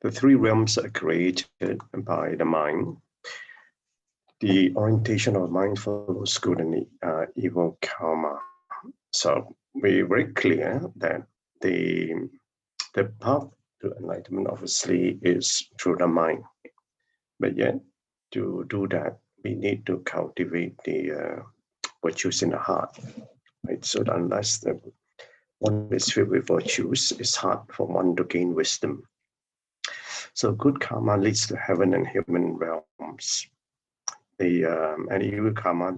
The three realms are created by the mind. The orientation of mind follows good and evil karma. So we're very clear that the path to enlightenment obviously is through the mind. But yet, to do that, we need to cultivate the virtues in the heart. Right? So unless one is filled with virtues, it's hard for one to gain wisdom. So good karma leads to heaven and human realms. And evil karma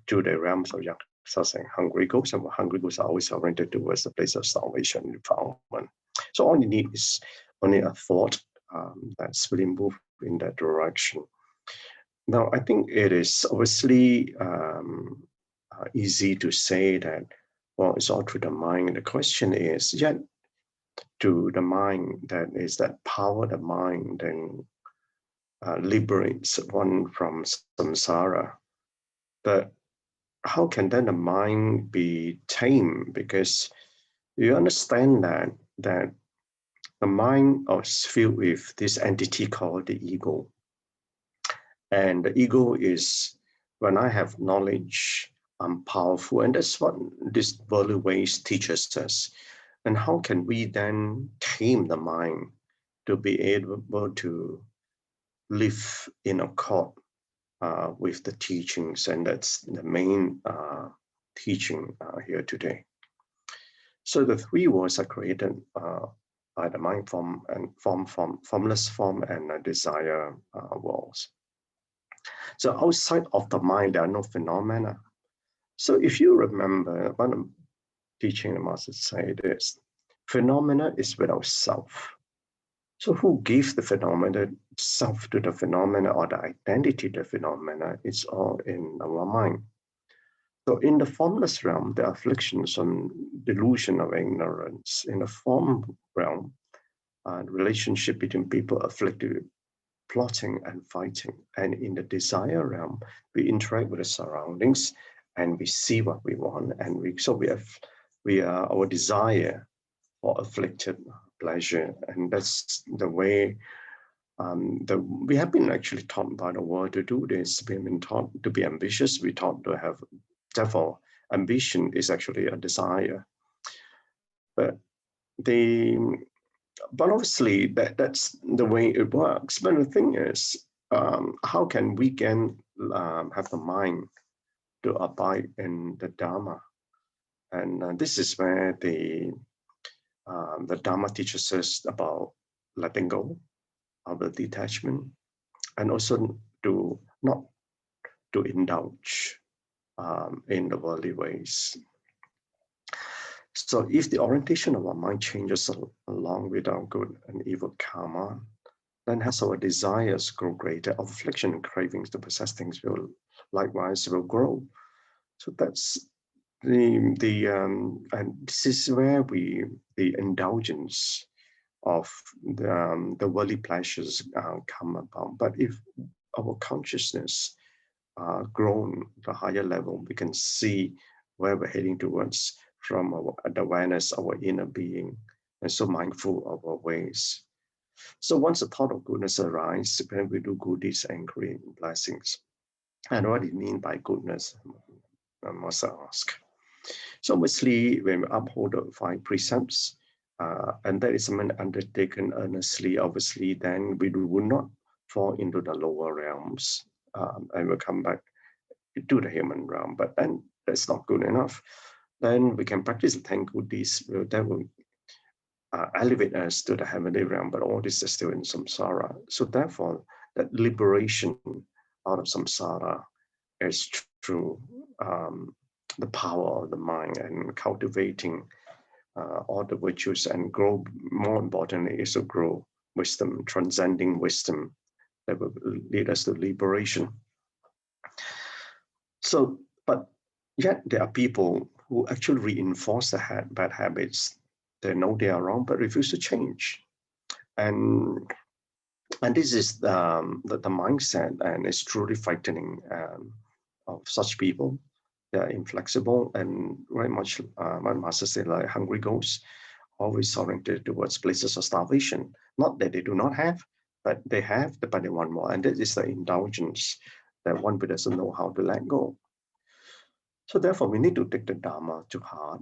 to the realms of yaksas and hungry ghosts, and hungry ghosts are always oriented towards the place of starvation and defilement. So all you need is only a thought that's really moved in that direction. Now, I think it is obviously easy to say that, well, it's all through the mind. The question is, yet to the mind, that is that power, the mind, then liberates one from samsara. But how can then the mind be tamed? Because you understand that the mind is filled with this entity called the ego. And the ego is, when I have knowledge, I'm powerful. And that's what this worldly ways teaches us. And how can we then tame the mind to be able to live in accord with the teachings? And that's the main teaching here today. So the three worlds are created by the mind form and formless form and desire worlds. So outside of the mind, there are no phenomena. So if you remember, one of the teaching the master say this, phenomena is without self. So who gives the phenomena self to the phenomena, or the identity to the phenomena? It's all in our mind. So in the formless realm, the afflictions and delusion of ignorance. In the form realm, the relationship between people afflicted with plotting and fighting. And in the desire realm, we interact with the surroundings and we see what we want. And we are our desire for afflicted pleasure. And that's the way we have been actually taught by the world to do this. We've been taught to be ambitious. We're taught to have, therefore, ambition is actually a desire. But obviously that's the way it works. But the thing is, how can we have the mind to abide in the Dharma? And this is where the Dharma teaches us about letting go of the detachment, and also to not to indulge in the worldly ways. So if the orientation of our mind changes along with our good and evil karma, then as our desires grow greater, our affliction and cravings to possess things will likewise grow. So that's and this is where the indulgence of the worldly pleasures come about. But if our consciousness grown to a higher level, we can see where we're heading towards from the awareness of our inner being, and so mindful of our ways. So once the thought of goodness arises, when we do good deeds and create blessings. And what do you mean by goodness? I must ask. So obviously, when we uphold the 5 precepts, and that is something undertaken earnestly, obviously, then we will not fall into the lower realms, and we'll come back to the human realm. But then that's not good enough. Then we can practice the 10 good deeds that will elevate us to the heavenly realm, but all this is still in samsara. So therefore, that liberation out of samsara is through the power of the mind and cultivating all the virtues, and grow, more importantly, is to grow wisdom, transcending wisdom that will lead us to liberation. So, but yet there are people who actually reinforce the bad habits. They know they are wrong, but refuse to change. And this is the mindset, and it's truly frightening of such people. They are inflexible and very much, my master said, like hungry ghosts, always oriented towards places of starvation. Not that they do not have, but they have, but they want more. And that is the indulgence that one doesn't know how to let go. So therefore, we need to take the Dharma to heart.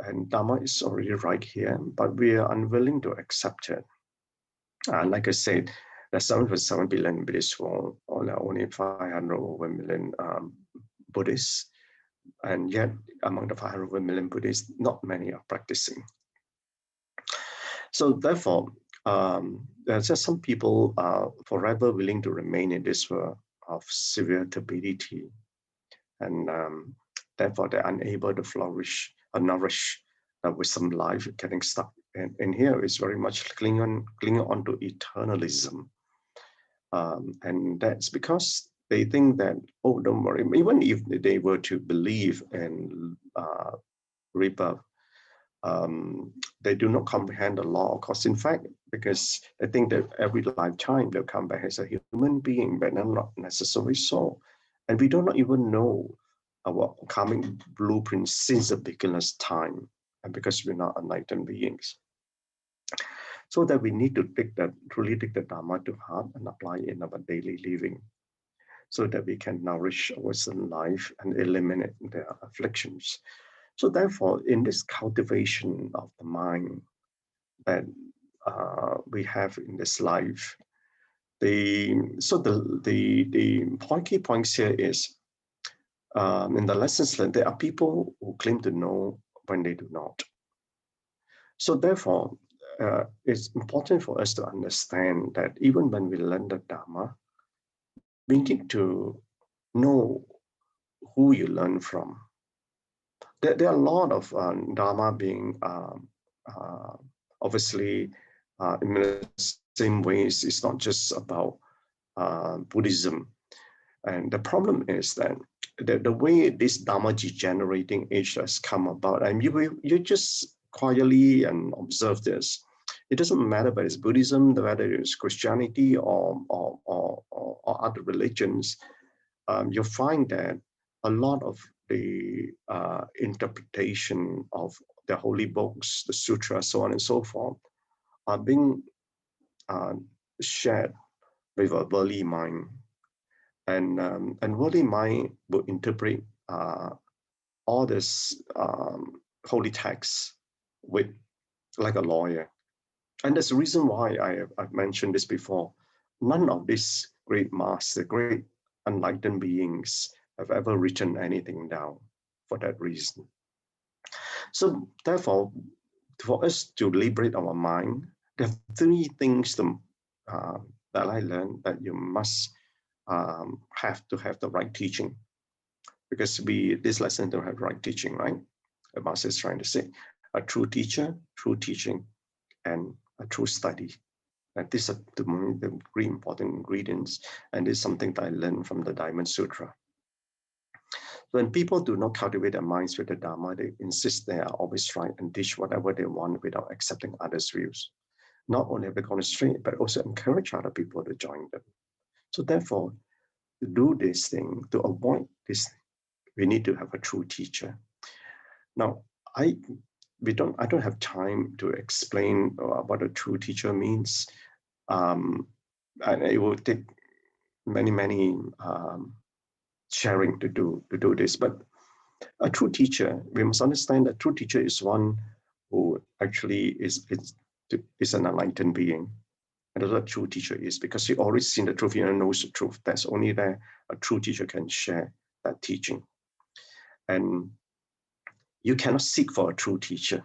And Dharma is already right here, but we are unwilling to accept it. Like I said, there's 7.7 billion Buddhist world, only 500 over million Buddhists. And yet, among the 500 million Buddhists, not many are practicing. So therefore, there's just some people are forever willing to remain in this world of severe turbidity, and therefore they're unable to flourish or nourish with some life, getting stuck. And here is very much clinging on to eternalism, and that's because they think that, oh, don't worry. Even if they were to believe in rebirth, they do not comprehend the law of cause. In fact, because they think that every lifetime they'll come back as a human being, but not necessarily so. And we do not even know our karmic blueprint since the beginner's time, and because we're not enlightened beings. So that we need to truly take the Dharma to heart and apply it in our daily living, so that we can nourish our Western life and eliminate their afflictions. So therefore, in this cultivation of the mind that we have in this life, the key points here is, in the lessons learned, there are people who claim to know when they do not. So therefore, it's important for us to understand that even when we learn the Dharma, we need to know who you learn from. There are a lot of Dharma being obviously in the same ways. It's not just about Buddhism. And the problem is that the way this Dharma degenerating age has come about, and you just quietly and observe this. It doesn't matter whether it's Buddhism, whether it's Christianity or other religions. You'll find that a lot of the interpretation of the holy books, the sutras, so on and so forth, are being shared with a worldly mind. And worldly mind will interpret all this holy texts with like a lawyer. And that's the reason why I've mentioned this before. None of these great masters, great enlightened beings have ever written anything down for that reason. So therefore, for us to liberate our mind, there are three things that I learned that you must have to have the right teaching. Because this lesson don't have right teaching, right? The master is trying to say a true teacher, true teaching, and a true study. And these are the very important ingredients. And this is something that I learned from the Diamond Sutra. When people do not cultivate their minds with the Dharma, they insist they are always right and teach whatever they want without accepting others' views. Not only have they gone astray, but also encourage other people to join them. So therefore, to do this thing, to avoid this thing, we need to have a true teacher. Now, I don't have time to explain what a true teacher means. And it will take many sharing to do this. But a true teacher, we must understand that true teacher is one who actually is an enlightened being. And that's what a true teacher is, because he already seen the truth, he knows the truth. That's only there a true teacher can share that teaching. And you cannot seek for a true teacher.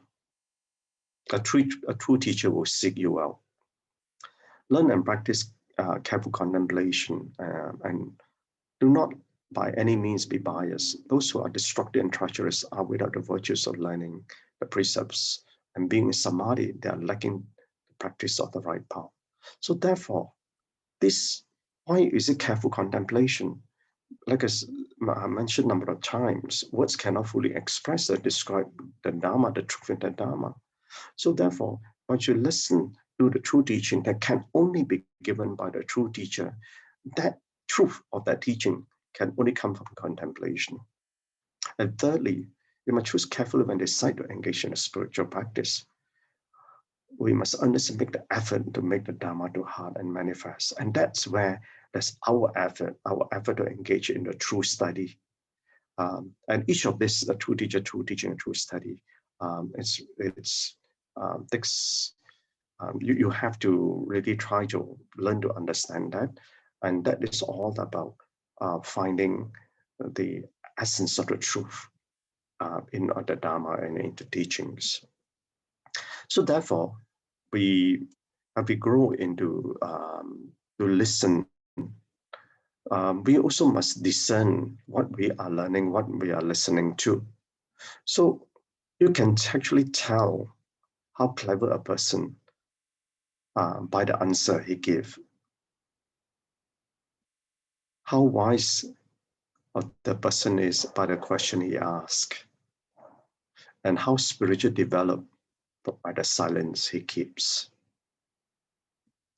A true teacher will seek you out. Learn and practice careful contemplation, and do not by any means be biased. Those who are destructive and treacherous are without the virtues of learning the precepts, and being in samadhi, they are lacking the practice of the right path. So therefore, why is it careful contemplation? Like I mentioned a number of times, words cannot fully express or describe the Dharma, the truth in the Dharma. So therefore, once you listen to the true teaching that can only be given by the true teacher, that truth of that teaching can only come from contemplation. And thirdly, you must choose carefully when they decide to engage in a spiritual practice. we must honestly make the effort to make the Dharma to heart and manifest. And that's where that's our effort to engage in the true study. And each of this, a true teacher, true teaching, and true study, takes, you have to really try to learn to understand that. And that is all about finding the essence of the truth in the Dharma and in the teachings. So therefore, we as we grow into to listen, we also must discern what we are learning, what we are listening to. So you can actually tell how clever a person by the answer he gives, how wise the person is by the question he asks, and how spiritual developed by the silence he keeps.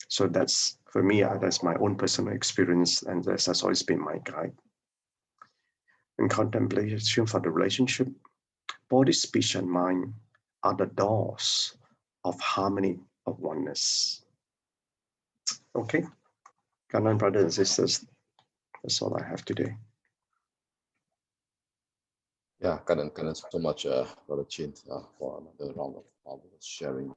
So that's, for me, that's my own personal experience, and this has always been my guide. In contemplation for the relationship, body, speech, and mind are the doors of harmony, of oneness. Okay, Gan En brothers and sisters, that's all I have today. Yeah, Gan En so much, Brother Chin, for another round of sharing.